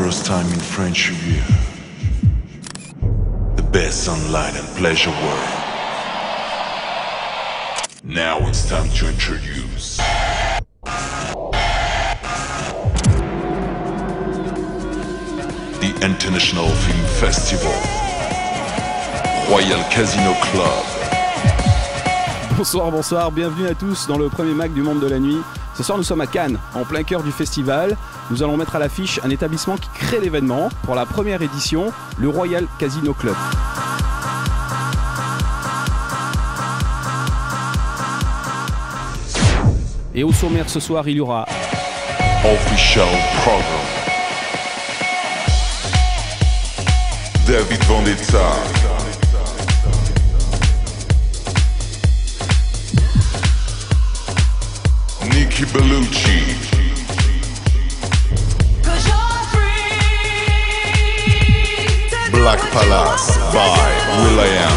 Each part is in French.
glamorous time in French Riviera. The best sunlight and pleasure world. Now it's time to introduce the International Film Festival, Royal Casino Club. Bonsoir, bonsoir, bienvenue à tous dans le premier Mac du monde de la nuit. Ce soir nous sommes à Cannes, en plein cœur du festival. Nous allons mettre à l'affiche un établissement qui crée l'événement. Pour la première édition, le Royal Casino Club. Et au sommaire ce soir, il y aura Official Program. David Vendetta. Nicky Bellucci. Black Palace by will.i.am.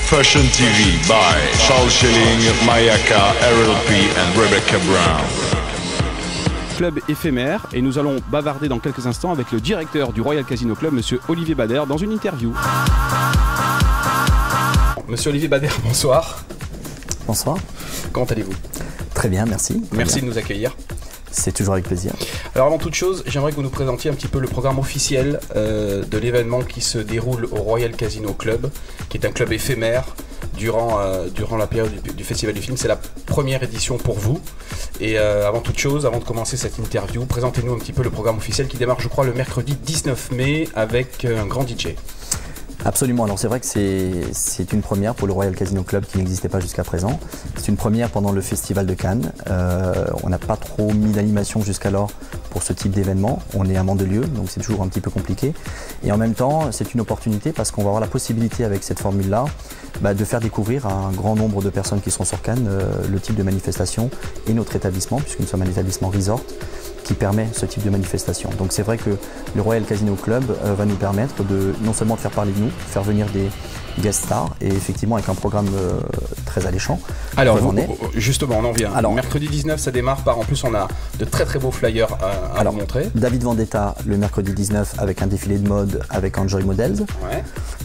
Fashion TV by Charles Schilling, Mayaka, Errol P and Rebecca Brown. Club éphémère, et nous allons bavarder dans quelques instants avec le directeur du Royal Casino Club, monsieur Olivier Bader, dans une interview. Monsieur Olivier Bader, bonsoir. Bonsoir. Comment allez-vous? Très bien, merci. Merci de nous accueillir. C'est toujours avec plaisir. Alors avant toute chose, j'aimerais que vous nous présentiez un petit peu le programme officiel de l'événement qui se déroule au Royal Casino Club, qui est un club éphémère durant la période du Festival du film. C'est la première édition pour vous. Et avant toute chose, avant de commencer cette interview, présentez-nous un petit peu le programme officiel qui démarre, je crois, le mercredi 19 mai avec un grand DJ. Absolument, alors c'est vrai que c'est une première pour le Royal Casino Club qui n'existait pas jusqu'à présent. C'est une première pendant le Festival de Cannes. On n'a pas trop mis d'animation jusqu'alors pour ce type d'événement. On est à Mandelieu, donc c'est toujours un petit peu compliqué. Et en même temps, c'est une opportunité parce qu'on va avoir la possibilité avec cette formule-là de faire découvrir à un grand nombre de personnes qui seront sur Cannes le type de manifestation et notre établissement, puisque nous sommes un établissement resort qui permet ce type de manifestation. Donc c'est vrai que le Royal Casino Club va nous permettre de non seulement de faire parler de nous, faire venir des guest stars et effectivement avec un programme très alléchant. Alors justement, on en vient. Alors, mercredi 19, ça démarre par, en plus on a de très très beaux flyers à vous montrer. David Vendetta le mercredi 19 avec un défilé de mode avec Enjoy Models. Ouais.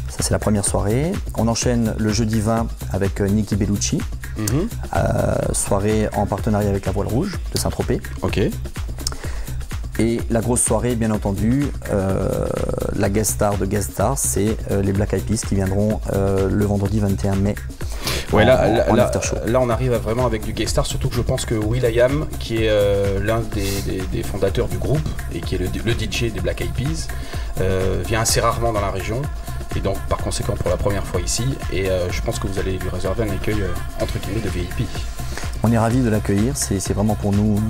Ça c'est la première soirée. On enchaîne le jeudi 20 avec Nicky Bellucci. Soirée en partenariat avec la Voile Rouge de Saint-Tropez. Ok. Et la grosse soirée, bien entendu, la guest star de guest star, c'est les Black Eyed Peas qui viendront le vendredi 21 mai. Ouais, là, on arrive vraiment avec du guest star, surtout que je pense que will.i.am, qui est l'un des fondateurs du groupe et qui est le DJ des Black Eyed Peas, vient assez rarement dans la région. Et donc par conséquent pour la première fois ici, et je pense que vous allez lui réserver un accueil entre guillemets de VIP. On est ravis de l'accueillir, c'est vraiment pour nous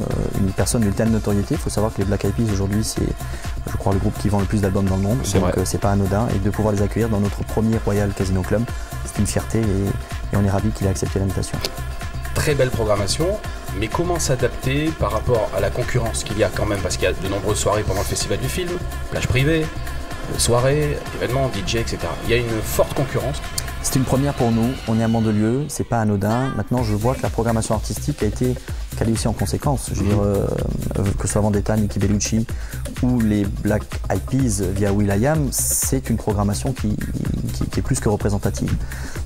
une personne d'une telle notoriété. Il faut savoir que les Black Eyed Peas aujourd'hui c'est, je crois, le groupe qui vend le plus d'albums dans le monde, donc c'est pas anodin, et de pouvoir les accueillir dans notre premier Royal Casino Club, c'est une fierté et on est ravis qu'il ait accepté l'invitation. Très belle programmation, mais comment s'adapter par rapport à la concurrence qu'il y a quand même, parce qu'il y a de nombreuses soirées pendant le Festival du film, plage privée, soirées, événements, DJ, etc. Il y a une forte concurrence. C'est une première pour nous, on est à Mandelieu, c'est pas anodin. Maintenant je vois que la programmation artistique a été calée aussi en conséquence. Je veux dire, que ce soit Vendetta, Nicky Bellucci ou les Black Eyed Peas via will.i.am, c'est une programmation qui est plus que représentative.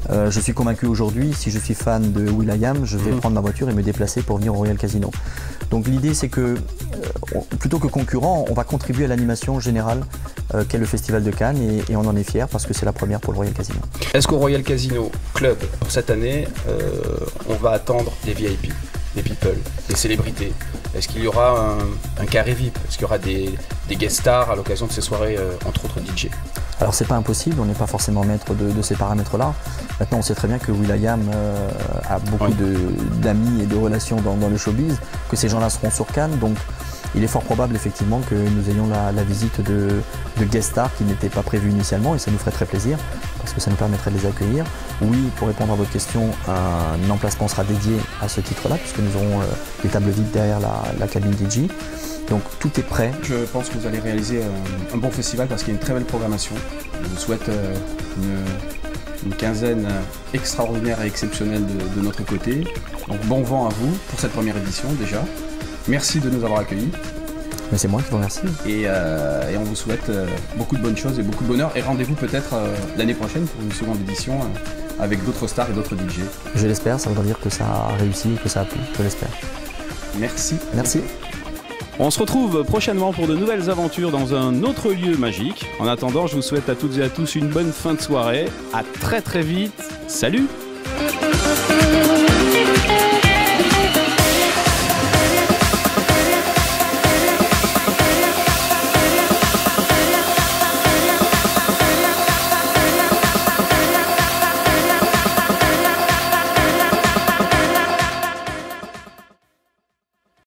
Je suis convaincu aujourd'hui, si je suis fan de will.i.am, je vais prendre ma voiture et me déplacer pour venir au Royal Casino. Donc l'idée c'est que, plutôt que concurrent, on va contribuer à l'animation générale qu'est le Festival de Cannes et on en est fiers parce que c'est la première pour le Royal Casino. Est-ce qu'au Royal Casino Club, pour cette année, on va attendre des VIP, des people, des célébrités? Est-ce qu'il y aura un carré VIP? Est-ce qu'il y aura des guest stars à l'occasion de ces soirées, entre autres DJ? Alors c'est pas impossible, on n'est pas forcément maître de ces paramètres-là. Maintenant on sait très bien que will.i.am a beaucoup d'amis et de relations dans le showbiz, que ces gens-là seront sur Cannes, donc il est fort probable effectivement que nous ayons la visite de guest stars qui n'étaient pas prévues initialement, et ça nous ferait très plaisir parce que ça nous permettrait de les accueillir. Oui, pour répondre à votre question, un emplacement sera dédié à ce titre-là puisque nous aurons des tables vides derrière la cabine DJ. Donc tout est prêt. Je pense que vous allez réaliser un bon festival parce qu'il y a une très belle programmation. Je vous souhaite une quinzaine extraordinaire et exceptionnelle de notre côté. Donc bon vent à vous pour cette première édition déjà. Merci de nous avoir accueillis. Mais c'est moi qui vous remercie. Et on vous souhaite beaucoup de bonnes choses et beaucoup de bonheur. Et rendez-vous peut-être l'année prochaine pour une seconde édition avec d'autres stars et d'autres DJ. Je l'espère, ça veut dire que ça a réussi et que ça a plu. Je l'espère. Merci. Merci. On se retrouve prochainement pour de nouvelles aventures dans un autre lieu magique. En attendant, je vous souhaite à toutes et à tous une bonne fin de soirée. À très très vite. Salut!